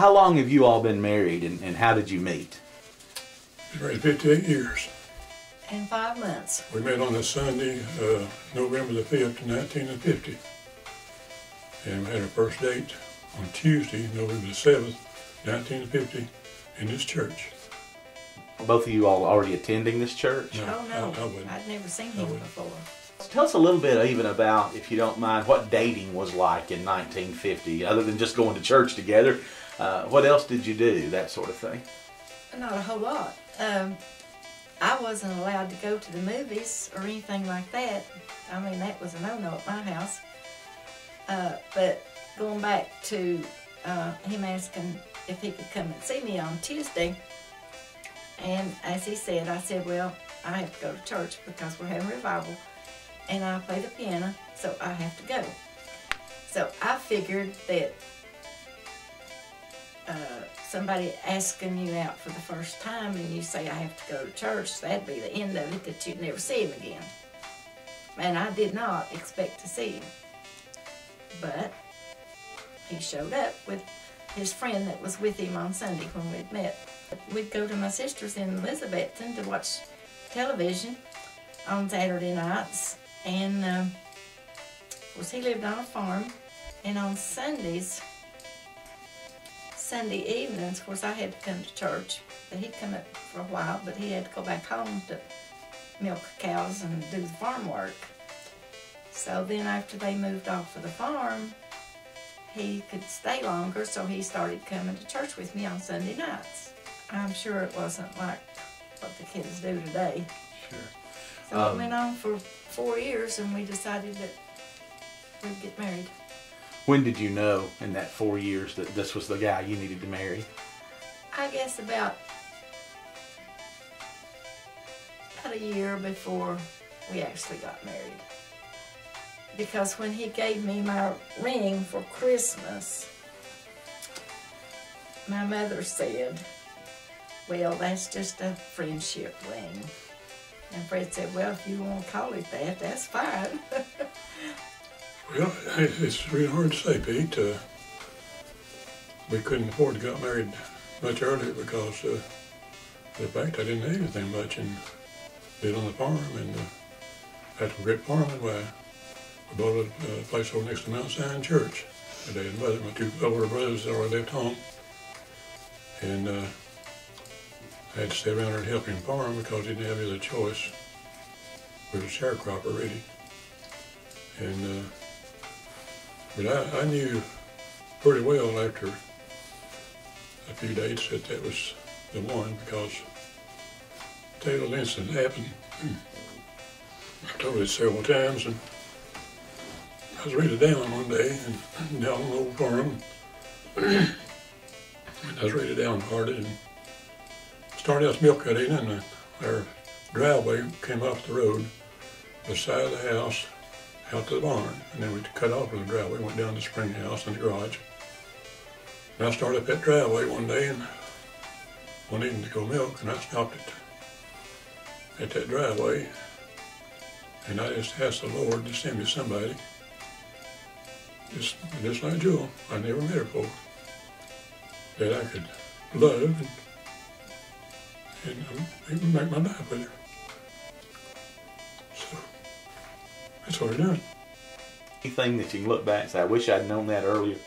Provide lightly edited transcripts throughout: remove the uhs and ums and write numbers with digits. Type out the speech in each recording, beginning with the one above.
how long have you all been married, and how did you meet? Been married 58 years. And 5 months. We met on a Sunday, November the 5th, 1950. And we had our first date on Tuesday, November the 7th, 1950, in this church. Both of you all already attending this church? No, Oh no, I wouldn't. I'd never seen him before. Tell us a little bit even about, if you don't mind, what dating was like in 1950, other than just going to church together. What else did you do, that sort of thing? Not a whole lot. I wasn't allowed to go to the movies or anything like that. I mean, that was a no-no at my house. But going back to him asking if he could come and see me on Tuesday, and as he said, I said, well, I have to go to church because we're having revival, and I play the piano, so I have to go. So I figured that somebody asking you out for the first time and you say, I have to go to church, that'd be the end of it, that you'd never see him again. And I did not expect to see him. But he showed up with his friend that was with him on Sunday when we'd met. We'd go to my sister's in Elizabethton to watch television on Saturday nights. And of course he lived on a farm. And on Sundays, Sunday evenings, of course I had to come to church. But he'd come up for a while, but he had to go back home to milk cows and do the farm work. So then after they moved off of the farm, he could stay longer, so he started coming to church with me on Sunday nights. I'm sure it wasn't like what the kids do today. Sure. So it went on for 4 years, and we decided that we'd get married. When did you know in that 4 years that this was the guy you needed to marry? I guess about a year before we actually got married. Because when he gave me my ring for Christmas, my mother said, well, that's just a friendship ring. And Fred said, well, if you want to call it that, that's fine. Well, it's really hard to say, Pete. We couldn't afford to get married much earlier because of the fact I didn't have anything much and lived on the farm. And after we quit farming, we bought a place over next to Mount Zion Church. My dad and mother, my two older brothers had already left home. And I had to stay around there and help him farm because he didn't have any other choice. We were a sharecropper already. And but I knew pretty well after a few dates that was the one, because a little incident happened. I told it several times, and I was really down one day and down on the old farm. And I was really downhearted and started out milk cutting, and our driveway came off the road beside the house out to the barn, and then we cut off of the driveway, went down to the spring house and the garage. And I started up that driveway one day and wanted to go milk, and I stopped at that driveway, and I just asked the Lord to send me somebody, just like Joe, I never met her before, that I could love and even make my life with her. So that's what we're doing. Anything that you can look back and say, I wish I'd known that earlier?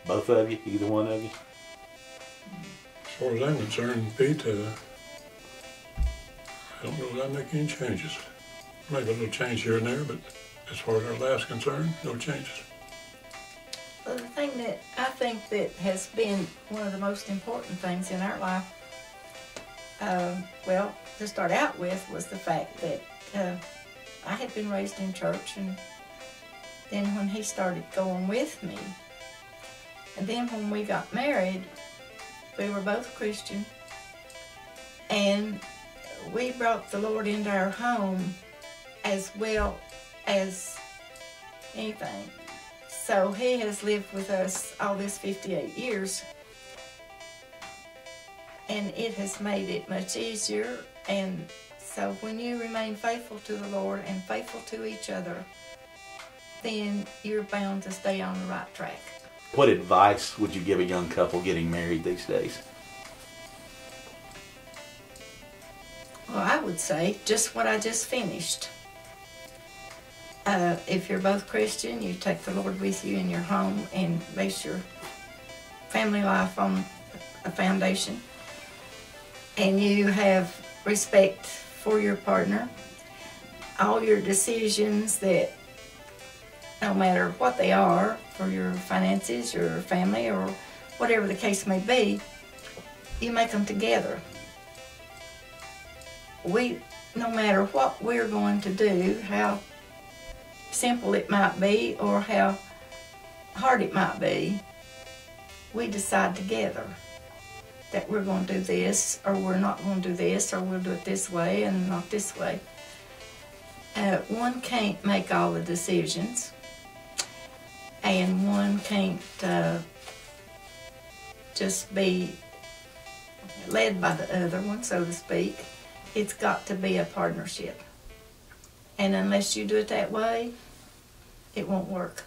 Both of you, either one of you? As far as I'm concerned, Pete, I don't know that I'd make any changes. Maybe a little change here and there, but as far as our life's concerned, no changes. Well, the thing that I think that has been one of the most important things in our life, well, to start out with, was the fact that I had been raised in church, and then when he started going with me, and then when we got married, we were both Christian, and we brought the Lord into our home as well as anything. So he has lived with us all this 58 years, and it has made it much easier. And so when you remain faithful to the Lord and faithful to each other, then you're bound to stay on the right track. What advice would you give a young couple getting married these days? Well, I would say just what I just finished. If you're both Christian, you take the Lord with you in your home and base your family life on a foundation. And you have respect for your partner. All your decisions, that no matter what they are, for your finances, your family, or whatever the case may be, you make them together. No matter what we're going to do, how simple it might be or how hard it might be, we decide together that we're going to do this, or we're not going to do this, or we'll do it this way and not this way. One can't make all the decisions, and one can't just be led by the other one, so to speak. It's got to be a partnership. And unless you do it that way, it won't work.